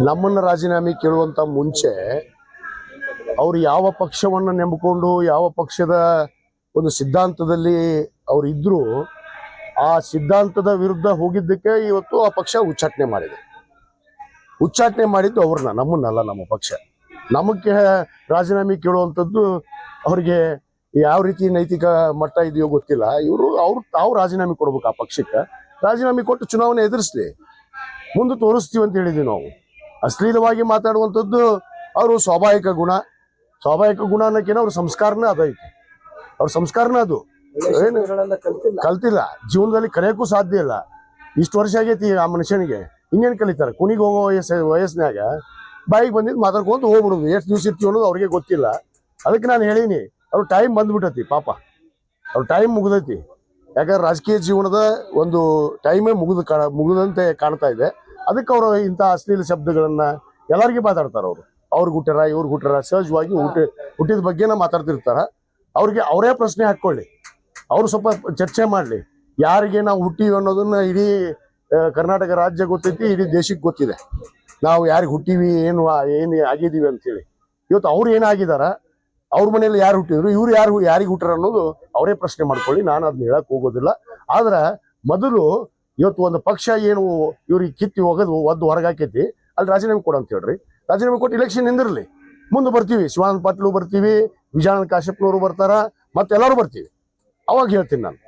ನಮ್ಮನ್ನ ರಾಜೀನಾಮೆ ಕೇಳುವಂತ ಮುಂಚೆ ಅವರು ಯಾವ ಪಕ್ಷವನ್ನು ನಂಬಿಕೊಂಡು ಯಾವ ಪಕ್ಷದ ಒಂದು ಸಿದ್ಧಾಂತದಲ್ಲಿ ಅವರು ಇದ್ರು ಆ ಸಿದ್ಧಾಂತದ ವಿರುದ್ಧ ಹೋಗಿದ್ದಕ್ಕೆ ಇವತ್ತು ಆ ಪಕ್ಷ ಉಚ್ಚಾಟನೆ ಮಾಡಿದೆ. ಉಚ್ಚಾಟನೆ ಮಾಡಿದ್ದು ಅವ್ರನ್ನ, ನಮ್ಮನ್ನಲ್ಲ. ನಮ್ಮ ಪಕ್ಷ ನಮಗೆ ರಾಜೀನಾಮೆ ಕೇಳುವಂಥದ್ದು ಅವ್ರಿಗೆ ಯಾವ ರೀತಿ ನೈತಿಕ ಮಟ್ಟ ಇದೆಯೋ ಗೊತ್ತಿಲ್ಲ. ತಾವು ರಾಜೀನಾಮೆ ಕೊಡ್ಬೇಕು. ಆ ಪಕ್ಷಕ್ಕೆ ರಾಜೀನಾಮೆ ಕೊಟ್ಟು ಚುನಾವಣೆ ಎದುರಿಸ್ಲಿ, ಮುಂದೆ ತೋರಿಸ್ತೀವಿ ಅಂತ ಹೇಳಿದ್ವಿ ನಾವು. ಅಶ್ಲೀಲವಾಗಿ ಮಾತಾಡುವಂಥದ್ದು ಅವರು ಸ್ವಾಭಾವಿಕ ಗುಣ ಅನ್ನೋಕೇನೋ ಅವ್ರ ಸಂಸ್ಕಾರನೇ ಅದೈತಿ. ಅವ್ರ ಸಂಸ್ಕಾರನೇ ಅದು. ಏನು ಕಲ್ತಿಲ್ಲ, ಜೀವನದಲ್ಲಿ ಕಲಿಯೋಕ್ಕೂ ಸಾಧ್ಯ ಇಲ್ಲ. ಇಷ್ಟು ವರ್ಷ ಆಗೈತಿ ಆ ಮನುಷ್ಯನಿಗೆ, ಇನ್ನೇನು ಕಲಿತಾರೆ? ಕುಣಿಗೆ ಹೋಗೋ ವಯಸ್ಸಿನಾಗ ಬಾಯಿಗೆ ಬಂದಿದ್ದು ಮಾತಾಡ್ಕೊಂತ ಹೋಗ್ಬಿಡುದು. ಎಷ್ಟು ದಿವಸ ಇರ್ತೀವಿ ಅನ್ನೋದು ಅವ್ರಿಗೆ ಗೊತ್ತಿಲ್ಲ. ಅದಕ್ಕೆ ನಾನು ಹೇಳೀನಿ, ಅವ್ರ ಟೈಮ್ ಬಂದ್ಬಿಟ್ಟತಿ. ಪಾಪ ಅವ್ರ ಟೈಮ್ ಮುಗ್ದೈತಿ. ಯಾಕಂದ್ರೆ ರಾಜಕೀಯ ಜೀವನದ ಒಂದು ಟೈಮೇ ಮುಗಿದಂತೆ ಕಾಣ್ತಾ ಇದೆ. ಅದಕ್ಕೆ ಅವರು ಇಂಥ ಅಶ್ಲೀಲ ಶಬ್ದಗಳನ್ನ ಎಲ್ಲರಿಗೂ ಮಾತಾಡ್ತಾರೆ. ಅವ್ರಿಗೆ ಹುಟ್ಟಾರ, ಇವ್ರಿಗೆ ಹುಟ್ಟಾರ, ಸಹಜವಾಗಿ ಹುಟ್ಟಿದ ಬಗ್ಗೆನ ಮಾತಾಡ್ತಿರ್ತಾರ. ಅವ್ರಿಗೆ ಅವರೇ ಪ್ರಶ್ನೆ ಹಾಕ್ಕೊಳ್ಳಿ, ಅವರು ಸ್ವಲ್ಪ ಚರ್ಚೆ ಮಾಡಲಿ. ಯಾರಿಗೆ ನಾವು ಹುಟ್ಟಿವಿ ಅನ್ನೋದನ್ನ ಇಡೀ ಕರ್ನಾಟಕ ರಾಜ್ಯ ಗೊತ್ತೈತಿ, ಇಡೀ ದೇಶಕ್ಕೆ ಗೊತ್ತಿದೆ ನಾವು ಯಾರಿಗೆ ಹುಟ್ಟಿವಿ, ಏನು ಆಗಿದ್ದೀವಿ ಅಂತೇಳಿ. ಇವತ್ತು ಅವ್ರು ಏನಾಗಿದಾರ, ಅವ್ರ ಮನೇಲಿ ಯಾರು ಹುಟ್ಟಿದ್ರು, ಇವ್ರು ಯಾರಿಗೆ ಹುಟ್ಟಾರ ಅನ್ನೋದು ಅವರೇ ಪ್ರಶ್ನೆ ಮಾಡ್ಕೊಳ್ಳಿ. ನಾನು ಅದನ್ನ ಹೇಳಕ್ ಹೋಗೋದಿಲ್ಲ. ಆದ್ರೆ ಮೊದಲು ಇವತ್ತು ಒಂದು ಪಕ್ಷ ಏನು ಇವ್ರಿಗೆ ಕಿತ್ತಿ ಒದ್ದು ಹೊರಗಾಕೈತಿ, ಅಲ್ಲಿ ರಾಜೀನಾಮೆ ಕೊಡು ಅಂತ ಹೇಳ್ರಿ. ರಾಜೀನಾಮೆ ಕೊಟ್ಟು ಇಲೆಕ್ಷನ್ ನಿಂದಿರ್ಲಿ, ಮುಂದೆ ಬರ್ತೀವಿ. ಶಿವಾನಂದ ಪಾಟೀಲ್ ಬರ್ತೀವಿ, ವಿಜಯಾನಂದ ಕಾಶ್ಯಪ್ನವರು ಬರ್ತಾರ, ಮತ್ತೆಲ್ಲರೂ ಬರ್ತೀವಿ. ಅವಾಗ ಹೇಳ್ತೀನಿ ನಾನು.